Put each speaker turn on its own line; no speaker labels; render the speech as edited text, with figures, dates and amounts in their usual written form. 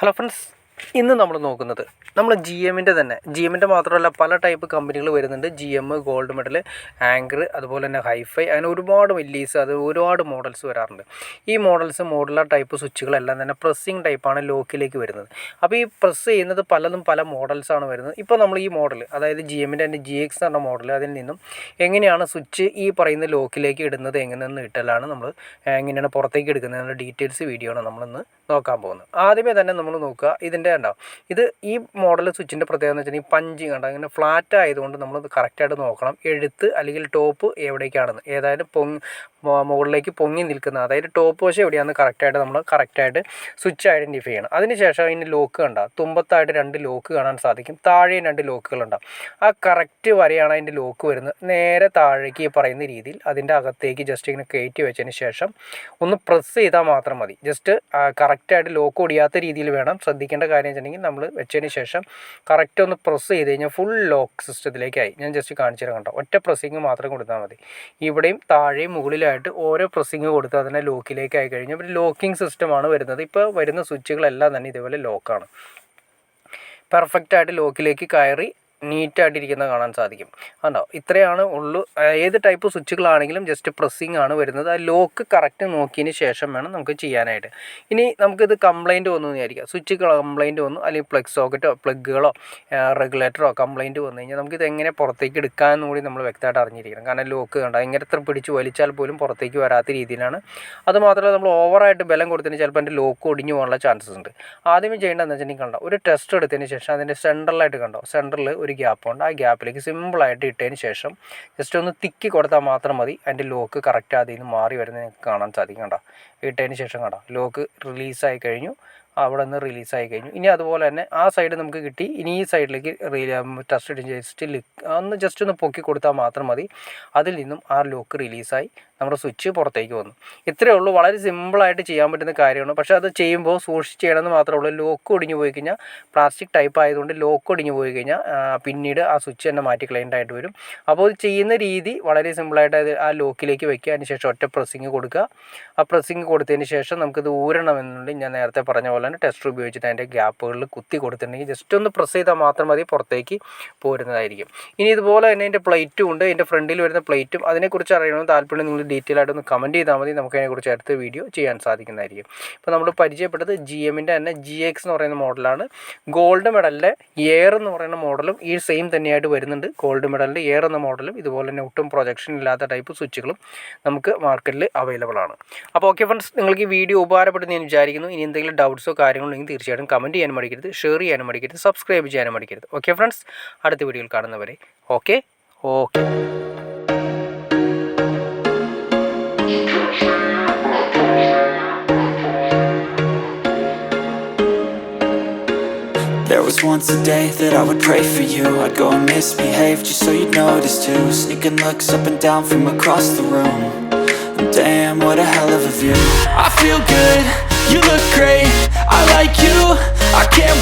Hello friends, ഇന്ന് നമ്മൾ നോക്കുന്നത് നമ്മൾ ജി എമ്മിൻ്റെ മാത്രമല്ല പല ടൈപ്പ് കമ്പനികൾ വരുന്നുണ്ട്. G M, gold medal, anchor, അതുപോലെ തന്നെ ഹൈഫൈ, അങ്ങനെ ഒരുപാട് വലിയസ്, അത് ഒരുപാട് മോഡൽസ് വരാറുണ്ട്. ഈ മോഡൽസ് മോഡുലാർ ടൈപ്പ് സ്വിച്ചുകളെല്ലാം തന്നെ പ്രസ്സിങ് ടൈപ്പാണ് ലോക്കിലേക്ക് വരുന്നത്. അപ്പോൾ ഈ പ്രസ് ചെയ്യുന്നത് പലതും പല മോഡൽസാണ് വരുന്നത്. ഇപ്പോൾ നമ്മൾ ഈ മോഡൽ, അതായത് ജി എമ്മിൻ്റെ തന്നെ GX എന്ന് പറഞ്ഞ മോഡൽ, അതിൽ നിന്നും എങ്ങനെയാണ് സ്വിച്ച് ഈ പറയുന്ന ലോക്കിലേക്ക് ഇടുന്നത് എങ്ങനെയെന്ന് ഇട്ടലാണ് നമ്മൾ എങ്ങനെയാണ് പുറത്തേക്ക് എടുക്കുന്നതിനുള്ള ഡീറ്റെയിൽസ് വീഡിയോ ആണ് നമ്മളിന്ന് നോക്കാൻ പോകുന്നത്. ആദ്യമേ തന്നെ നമ്മൾ നോക്കുക, ഇതിൻ്റെ ഉണ്ടാവും ഇത് ഈ മോഡൽ സ്വിച്ചിൻ്റെ പ്രത്യേകത എന്ന് വെച്ചിട്ടുണ്ടെങ്കിൽ പഞ്ചിങ് ഉണ്ടാവും. ഇങ്ങനെ ഫ്ലാറ്റ് ആയതുകൊണ്ട് നമ്മൾ കറക്റ്റായിട്ട് നോക്കണം എഴുത്ത് അല്ലെങ്കിൽ ടോപ്പ് എവിടേക്കാണെന്ന്, ഏതായാലും മുകളിലേക്ക് പൊങ്ങി നിൽക്കുന്ന, അതായത് ടോപ്പ് വശം എവിടെയാണെന്ന് കറക്റ്റായിട്ട് സ്വിച്ച് ഐഡൻറ്റിഫൈ ചെയ്യണം. അതിനുശേഷം അതിന് ലോക്ക് ഉണ്ടാവും. തുമ്പത്തായിട്ട് 2 ലോക്ക് കാണാൻ സാധിക്കും, താഴെയും 2 ലോക്കുകളുണ്ടാവും. ആ കറക്റ്റ് വരെയാണ് അതിൻ്റെ ലോക്ക് വരുന്നത്. നേരെ താഴേക്ക് ഈ പറയുന്ന രീതിയിൽ അതിൻ്റെ അകത്തേക്ക് ജസ്റ്റ് ഇങ്ങനെ കയറ്റി വെച്ചതിന് ശേഷം ഒന്ന് പ്രസ് ചെയ്താൽ മാത്രം മതി. ജസ്റ്റ് കറക്റ്റായിട്ട് ലോക്ക് ഒടിയാത്ത രീതിയിൽ വേണം. ശ്രദ്ധിക്കേണ്ട കാര്യം വെച്ചിട്ടുണ്ടെങ്കിൽ നമ്മൾ വെച്ചതിന് ശേഷം കറക്റ്റ് ഒന്ന് പ്രസ് ചെയ്ത് കഴിഞ്ഞാൽ ഫുൾ ലോക്ക് സിസ്റ്റത്തിലേക്കായി. ഞാൻ ജസ്റ്റ് കാണിച്ചു തരാം, കണ്ടോ, ഒറ്റ പ്രസ്സിങ് മാത്രം കൊടുത്താൽ മതി. ഇവിടെയും താഴെയും മുകളിലായിട്ട് ഓരോ പ്രസ്സിങ് കൊടുത്ത് അതിനെ ലോക്കിലേക്കായി കഴിഞ്ഞാൽ ഒരു ലോക്കിംഗ് സിസ്റ്റമാണ് വരുന്നത്. ഇപ്പോൾ വരുന്ന സ്വിച്ചുകളെല്ലാം തന്നെ ഇതേപോലെ ലോക്കാണ്. പെർഫെക്റ്റായിട്ട് ലോക്കിലേക്ക് കയറി നീറ്റായിട്ടിരിക്കുന്നത് കാണാൻ സാധിക്കും. കണ്ടോ, ഇത്രയാണ് ഉള്ളൂ. ഏത് ടൈപ്പ് സ്വിച്ചുകളാണെങ്കിലും ജസ്റ്റ് പ്രസ്സിങ് ആണ് വരുന്നത്. ആ ലോക്ക് കറക്റ്റ് നോക്കിയതിന് ശേഷം വേണം നമുക്ക് ചെയ്യാനായിട്ട്. ഇനി നമുക്കിത് കംപ്ലയിൻറ്റ് വന്നു എന്ന് വിചാരിക്കുക, സ്വിച്ച് കംപ്ലയിൻറ്റ് വന്നു, അല്ലെങ്കിൽ പ്ലഗ് സോക്കറ്റോ പ്ലഗുകളോ റെഗുലേറ്ററോ കംപ്ലയിൻറ്റ് വന്നു കഴിഞ്ഞാൽ നമുക്കിത് എങ്ങനെ പുറത്തേക്ക് എടുക്കാമെന്ന് കൂടി നമ്മൾ വ്യക്തമായിട്ട് അറിഞ്ഞിരിക്കണം. കാരണം ലോക്ക് കണ്ടോ, ഇങ്ങനത്തെ പിടിച്ച് വലിച്ചാൽ പോലും പുറത്തേക്ക് വരാത്ത രീതിയിലാണ്. അതുമാത്രമല്ല, നമ്മൾ ഓവറായിട്ട് ബലം കൊടുത്തതിന് ചിലപ്പോൾ അതിൻ്റെ ലോക്ക് ഒടിഞ്ഞു പോകാനുള്ള ചാൻസസ് ഉണ്ട്. ആദ്യമേ ചെയ്യേണ്ടതെന്ന് വെച്ചിട്ടുണ്ടെങ്കിൽ കണ്ടോ, ഒരു ടെസ്റ്റ് എടുത്തതിന് ശേഷം അതിൻ്റെ സെൻട്രലായിട്ട് കണ്ടോ, സെൻറ്ററിൽ ഒരു ഗ്യാപ്പുണ്ട്. ആ ഗ്യാപ്പിലേക്ക് സിമ്പിളായിട്ട് ഇട്ടതിന് ശേഷം ജസ്റ്റ് ഒന്ന് തിക്കി കൊടുത്താൽ മാത്രം മതി. അതിൻ്റെ ലോക്ക് കറക്റ്റ് അതിൽ നിന്ന് മാറി വരുന്നത് നിങ്ങൾക്ക് കാണാൻ സാധിക്കും. കണ്ടോ, ഇട്ടതിന് ശേഷം കണ്ടോ, ലോക്ക് റിലീസായി കഴിഞ്ഞു, അവിടെ നിന്ന് റിലീസായി കഴിഞ്ഞു. ഇനി അതുപോലെ തന്നെ ആ സൈഡ് നമുക്ക് കിട്ടി. ഇനി ഈ സൈഡിലേക്ക് ടെസ്റ്റ് ഇട്ട് ജസ്റ്റ് ഒന്ന് പൊക്കി കൊടുത്താൽ മാത്രം മതി. അതിൽ നിന്നും ആ ലോക്ക് റിലീസായി നമ്മുടെ സ്വിച്ച് പുറത്തേക്ക് വന്നു. ഇത്രയേ ഉള്ളൂ. വളരെ സിമ്പിളായിട്ട് ചെയ്യാൻ പറ്റുന്ന കാര്യമാണ്. പക്ഷേ അത് ചെയ്യുമ്പോൾ സൂക്ഷിച്ച് ചെയ്യണമെന്ന് മാത്രമേ ഉള്ളൂ. ലോക്ക് ഒടിഞ്ഞു പോയി കഴിഞ്ഞാൽ, പ്ലാസ്റ്റിക് ടൈപ്പ് ആയതുകൊണ്ട് ലോക്ക് ഒടിഞ്ഞു പോയി കഴിഞ്ഞാൽ പിന്നീട് ആ സ്വിച്ച് തന്നെ മാറ്റി കളയേണ്ടതായിട്ട് വരും. അപ്പോൾ ഇത് ചെയ്യുന്ന രീതി വളരെ സിമ്പിളായിട്ട് ആ ലോക്കിലേക്ക് വയ്ക്കുക. അതിന് ശേഷം ഒറ്റ പ്രസ്സിങ് കൊടുക്കുക. ആ പ്രസ്സിങ് കൊടുത്തതിന് ശേഷം നമുക്കിത് ഊരണമെന്നുണ്ടെങ്കിൽ ഞാൻ നേരത്തെ പറഞ്ഞ പോലെ തന്നെ ടെസ്റ്റർ ഉപയോഗിച്ചിട്ട് അതിൻ്റെ ഗ്യാപ്പുകളിൽ കുത്തി കൊടുത്തിട്ടുണ്ടെങ്കിൽ ജസ്റ്റ് ഒന്ന് പ്രസ് ചെയ്താൽ മാത്രം മതി, പുറത്തേക്ക് പോരുന്നതായിരിക്കും. ഇനി ഇതുപോലെ തന്നെ അതിൻ്റെ പ്ലേറ്റും ഉണ്ട്. അതിൻ്റെ ഫ്രണ്ടിൽ വരുന്ന പ്ലേറ്റും അതിനെക്കുറിച്ച് അറിയണമെന്ന് താല്പര്യം നിങ്ങൾ ഡീറ്റെയിൽ ആയിട്ടൊന്ന് കമൻറ്റ് ചെയ്താൽ മതി. നമുക്ക് അതിനെക്കുറിച്ച് അടുത്ത വീഡിയോ ചെയ്യാൻ സാധിക്കുന്നതായിരിക്കും. ഇപ്പോൾ നമ്മൾ പരിചയപ്പെട്ടത് ജി എമ്മിൻ്റെ തന്നെ GX എന്ന് പറയുന്ന മോഡലാണ്. ഗോൾഡ് മെഡലിൻ്റെ എയർ എന്ന് പറയുന്ന മോഡലും ഈ സെയിം തന്നെയായിട്ട് വരുന്നുണ്ട്. ഗോൾഡ് മെഡലിൻ്റെ എയർ എന്ന മോഡലും ഇതുപോലെ തന്നെ ഒട്ടും പ്രൊജക്ഷൻ ഇല്ലാത്ത ടൈപ്പ് സ്വിച്ചുകളും നമുക്ക് മാർക്കറ്റിൽ അവൈലബിൾ ആണ്. അപ്പോൾ ഓക്കെ ഫ്രണ്ട്സ്, നിങ്ങൾക്ക് ഈ വീഡിയോ ഉപകാരപ്പെട്ടെന്ന് ഞാൻ വിചാരിക്കുന്നു. ഇനി എന്തെങ്കിലും ഡൗട്ട്സോ കാര്യങ്ങളുണ്ടെങ്കിൽ തീർച്ചയായിട്ടും കമൻറ്റ് ചെയ്യാനും മടിക്കരുത്, ഷെയർ ചെയ്യാനും മടിക്കരുത്, സബ്സ്ക്രൈബ് ചെയ്യാനും മടിക്കരുത്. ഓക്കെ ഫ്രണ്ട്സ്, അടുത്ത വീഡിയോയിൽ കാണുന്നവരെ okay.
There was once a day that I would pray for you. I'd go and misbehave just so you'd notice too. Sneaking looks up and down from across the room. And damn, what a hell of a view. I feel good, you look great, I like you, I can't